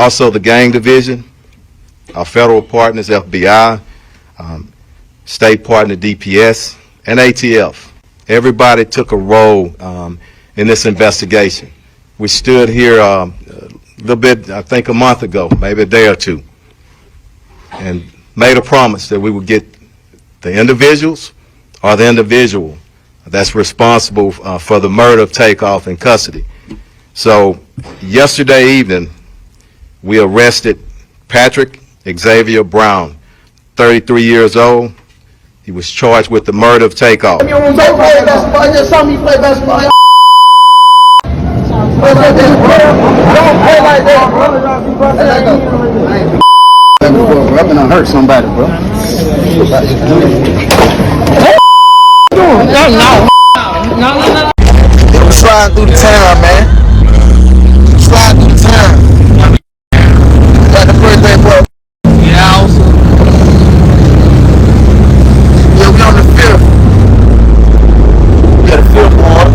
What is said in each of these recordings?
Also the gang division, our federal partners, FBI, state partner DPS, and ATF. Everybody took a role in this investigation. We stood here a little bit, I think a month ago, maybe a day or two, and made a promise that we would get the individuals or the individual that's responsible for the murder of Takeoff in custody. So yesterday evening, we arrested Patrick Xavier Brown, 33 years old. He was charged with the murder of Takeoff. You don't play basketball, you just saw me play basketball. Don't play like that, bro. I've been hurt somebody, bro. No. They was sliding through the town, man. Sliding through the town. Got the birthday boy. Yeah, also. Yeah, we on the 5th. We got the 5th one.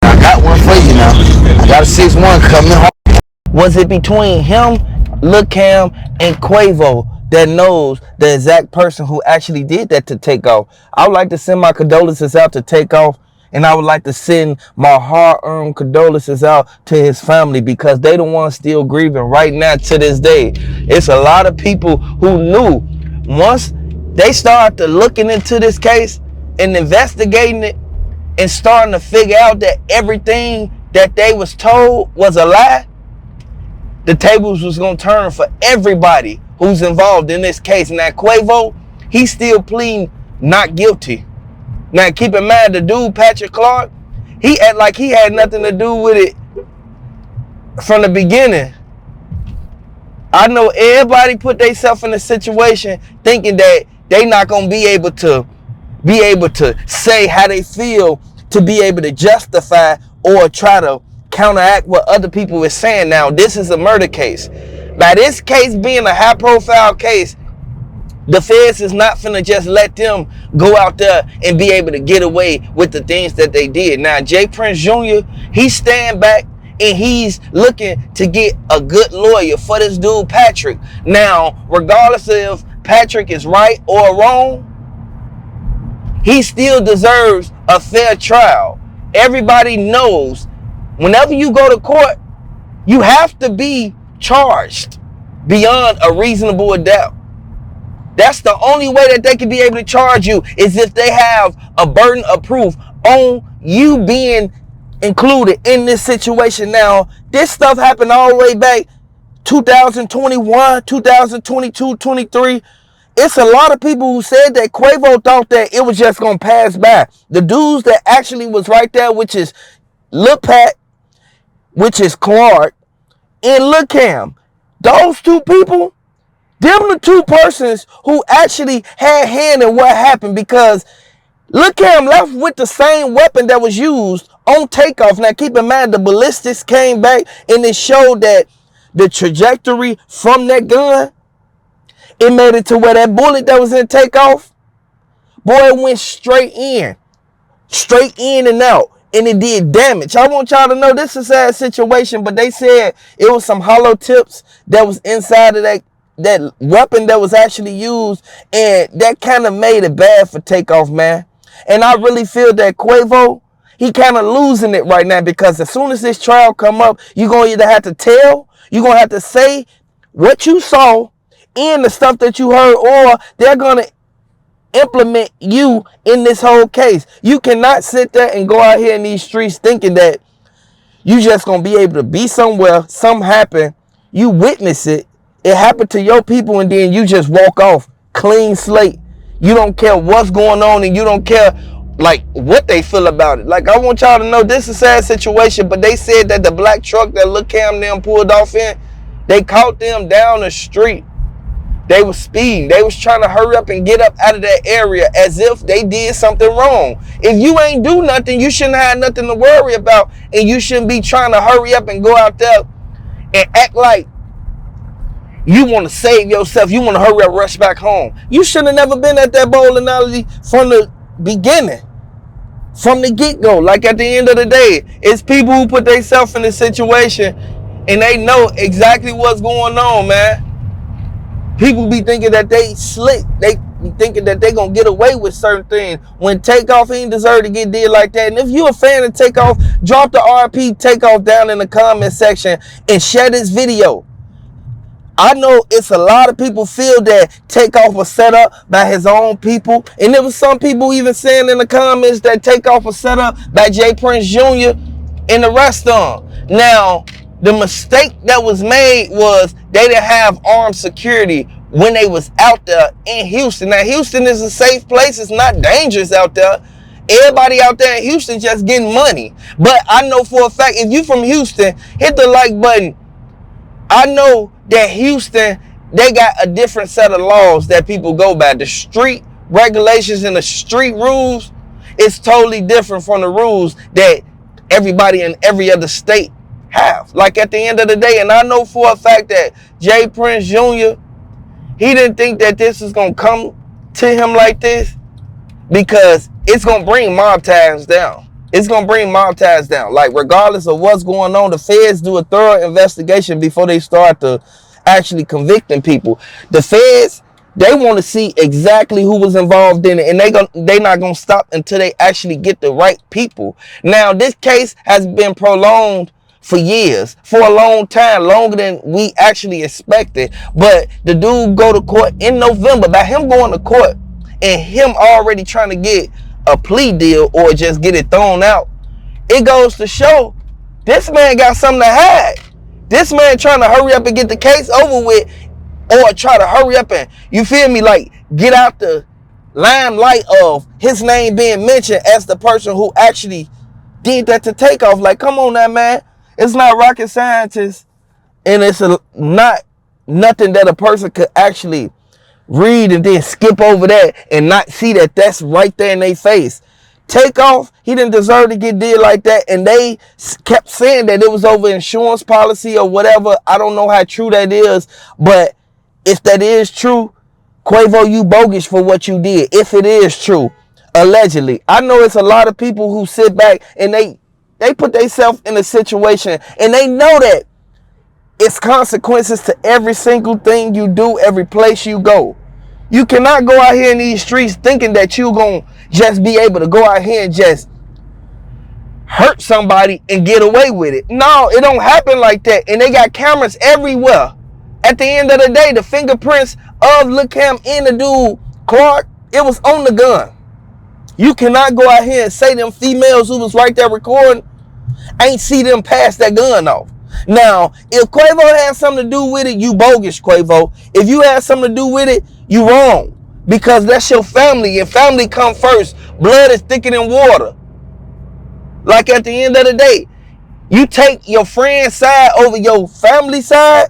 I got one for you now. I got a 6-1 coming home. Was it between him, Lil Cam, and Quavo that knows the exact person who actually did that to Takeoff? I would like to send my condolences out to Takeoff, and I would like to send my hard-earned condolences out to his family, because they the ones still grieving right now to this day. It's a lot of people who knew once they started looking into this case and investigating it and starting to figure out that everything that they was told was a lie, the tables was going to turn for everybody who's involved in this case. Now, Quavo, he's still pleading not guilty. Now, keep in mind, the dude, Patrick Clark, he act like he had nothing to do with it from the beginning. I know everybody put themselves in a situation thinking that they not going to be able to say how they feel, to be able to justify or try to counteract what other people are saying. Now, this is a murder case. By this case being a high-profile case, the feds is not finna just let them go out there and be able to get away with the things that they did. Now, J. Prince Jr., he's staying back and he's looking to get a good lawyer for this dude, Patrick. Now, regardless of if Patrick is right or wrong, he still deserves a fair trial. Everybody knows whenever you go to court, you have to be charged beyond a reasonable doubt. That's the only way that they can be able to charge you, is if they have a burden of proof on you being included in this situation. Now, this stuff happened all the way back 2021, 2022, 23. It's a lot of people who said that Quavo thought that it was just going to pass by. The dudes that actually was right there, which is Lil Pat, which is Clark, and Lil Cam. Those two people, them the two persons who actually had hand in what happened, because Lil Cam left with the same weapon that was used on Takeoff. Now, keep in mind, the ballistics came back and it showed that the trajectory from that gun, it made it to where that bullet that was in Takeoff, boy, it went straight in and out, and it did damage. I want y'all to know this is a sad situation, but they said it was some hollow tips that was inside of that weapon that was actually used, and that kind of made it bad for Takeoff, man. And I really feel that Quavo, he kind of losing it right now, because as soon as this trial come up, you're going to either have to tell, you're going to have to say what you saw and the stuff that you heard, or they're going to implement you in this whole case. You cannot sit there and go out here in these streets thinking that you just going to be able to be somewhere, something happen, you witness it, it happened to your people, and then you just walk off clean slate. You don't care what's going on, and you don't care like what they feel about it. Like, I want y'all to know this is a sad situation, but they said that the black truck that Lil Cam them pulled off in, they caught them down the street. They was speeding. They was trying to hurry up and get up out of that area as if they did something wrong. If you ain't do nothing, you shouldn't have nothing to worry about, and you shouldn't be trying to hurry up and go out there and act like you want to save yourself. You want to hurry up, rush back home. You should have never been at that bowling alley from the beginning. from the get-go. Like at the end of the day, it's people who put themselves in this situation and they know exactly what's going on, man. People be thinking that they slick. They be thinking that they gonna get away with certain things. When Takeoff, he ain't deserve to get did like that. And if you a fan of Takeoff, drop the RP Takeoff down in the comment section and share this video. I know it's a lot of people feel that Takeoff was set up by his own people. And there was some people even saying in the comments that Takeoff was set up by J. Prince Jr. and the rest of them. Now, the mistake that was made was they didn't have armed security when they was out there in Houston. Now, Houston is a safe place. It's not dangerous out there. Everybody out there in Houston just getting money. But I know for a fact, if you from Houston, hit the like button. I know that Houston, they got a different set of laws that people go by. The street regulations and the street rules is totally different from the rules that everybody in every other state have. Like at the end of the day, and I know for a fact that J. Prince Jr., he didn't think that this was going to come to him like this because it's going to bring mob ties down. It's going to bring mob ties down. Like, regardless of what's going on, the feds do a thorough investigation before they start to actually convicting people. The feds, they want to see exactly who was involved in it, and they not going to stop until they actually get the right people. Now, this case has been prolonged for years, for a long time, longer than we actually expected. But the dude go to court in November. By him going to court and him already trying to get a plea deal or just get it thrown out, it goes to show this man got something to hide. This man trying to hurry up and get the case over with, or try to hurry up and, you feel me, like get out the limelight of his name being mentioned as the person who actually did that to Takeoff. Like, come on now, man. It's not rocket scientists, and it's not nothing that a person could actually read and then skip over that and not see that that's right there in their face. Takeoff, he didn't deserve to get did like that, and they kept saying that it was over insurance policy or whatever. I don't know how true that is, but if that is true, Quavo, you bogus for what you did. If it is true, allegedly. I know it's a lot of people who sit back and they put themselves in a situation and they know that it's consequences to every single thing you do, every place you go. You cannot go out here in these streets thinking that you're going to just be able to go out here and just hurt somebody and get away with it. No, it don't happen like that. And they got cameras everywhere. At the end of the day, the fingerprints of Lil Cam and the dude, Clark, it was on the gun. You cannot go out here and say them females who was right there recording ain't see them pass that gun off. Now, if Quavo had something to do with it, you bogus, Quavo. If you had something to do with it, you wrong. Because that's your family, and family come first. Blood is thicker than water. Like at the end of the day, you take your friend's side over your family side,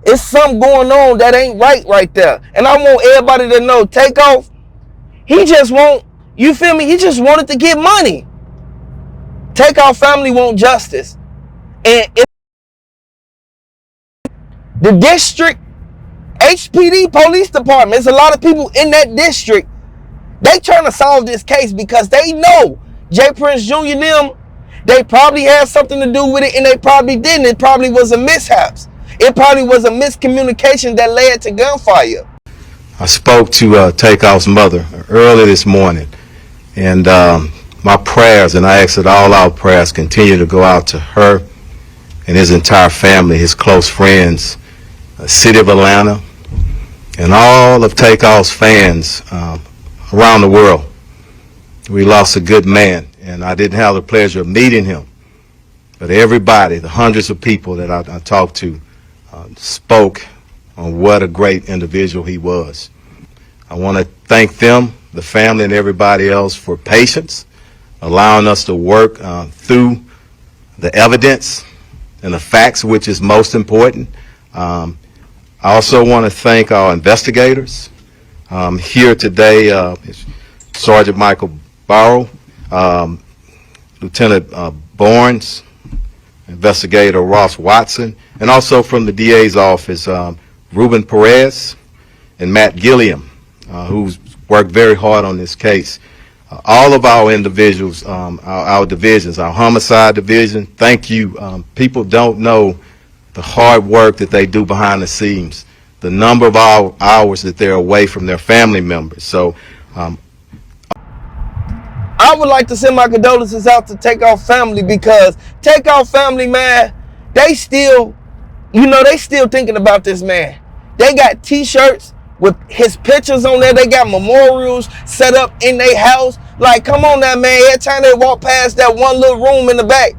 it's something going on that ain't right there. And I want everybody to know, Takeoff, he just won't, you feel me? He just wanted to get money. Takeoff family want justice. And if the district, HPD police department, there's a lot of people in that district, they trying to solve this case because they know J. Prince Jr. and them, they probably had something to do with it, and they probably didn't. It probably was a mishaps. It probably was a miscommunication that led to gunfire. I spoke to Takeoff's mother early this morning, and my prayers, and I ask that all our prayers continue to go out to her and his entire family, his close friends, city of Atlanta, and all of Takeoff's fans around the world. We lost a good man, and I didn't have the pleasure of meeting him, but everybody, the hundreds of people that I talked to, spoke on what a great individual he was. I want to thank them, the family, and everybody else for patience, allowing us to work through the evidence and the facts, which is most important. I also want to thank our investigators. Here today, Sergeant Michael Barrow, Lieutenant Barnes, Investigator Ross Watson, and also from the DA's office, Ruben Perez and Matt Gilliam, who's worked very hard on this case. all of our individuals, our divisions, our homicide division, thank you. People don't know the hard work that they do behind the scenes, the number of hours that they're away from their family members. So I would like to send my condolences out to Takeoff family, because Takeoff family, man, they still, they still thinking about this man. They got t-shirts with his pictures on there. They got memorials set up in their house. Like, come on now, man. Every time they walk past that one little room in the back,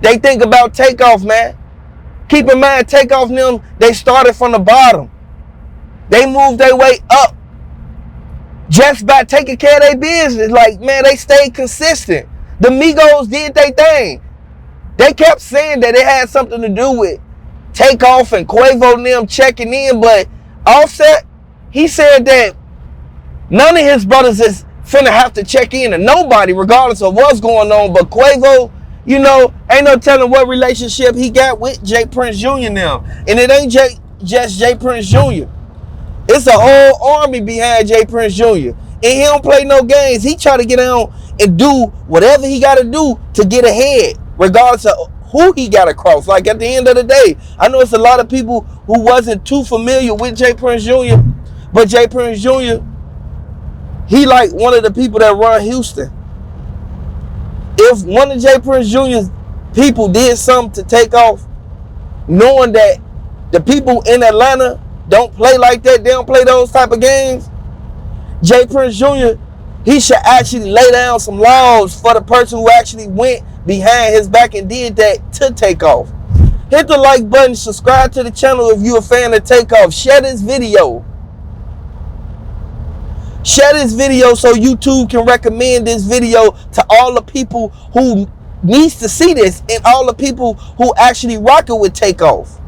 they think about Takeoff, man. Keep in mind, Takeoff and them, they started from the bottom. They moved their way up just by taking care of their business. Like, man, they stayed consistent. The Migos did their thing. They kept saying that it had something to do with Takeoff and Quavo and them checking in, but Offset, he said that none of his brothers is finna have to check in to nobody regardless of what's going on. But Quavo, ain't no telling what relationship he got with J. Prince Jr. now. And it ain't just J. Prince Jr. It's a whole army behind J. Prince Jr. And he don't play no games. He try to get on and do whatever he got to do to get ahead, regardless of who he got across. Like, at the end of the day, I know it's a lot of people who wasn't too familiar with J. Prince Jr., but J. Prince Jr., he like one of the people that run Houston. If one of J. Prince Jr.'s people did something to Takeoff, knowing that the people in Atlanta don't play like that, they don't play those type of games, J. Prince Jr., he should actually lay down some laws for the person who actually went behind his back and did that to Takeoff. Hit the like button, subscribe to the channel if you're a fan of Takeoff. Share this video. Share this video so YouTube can recommend this video to all the people who needs to see this and all the people who actually rocking with Takeoff.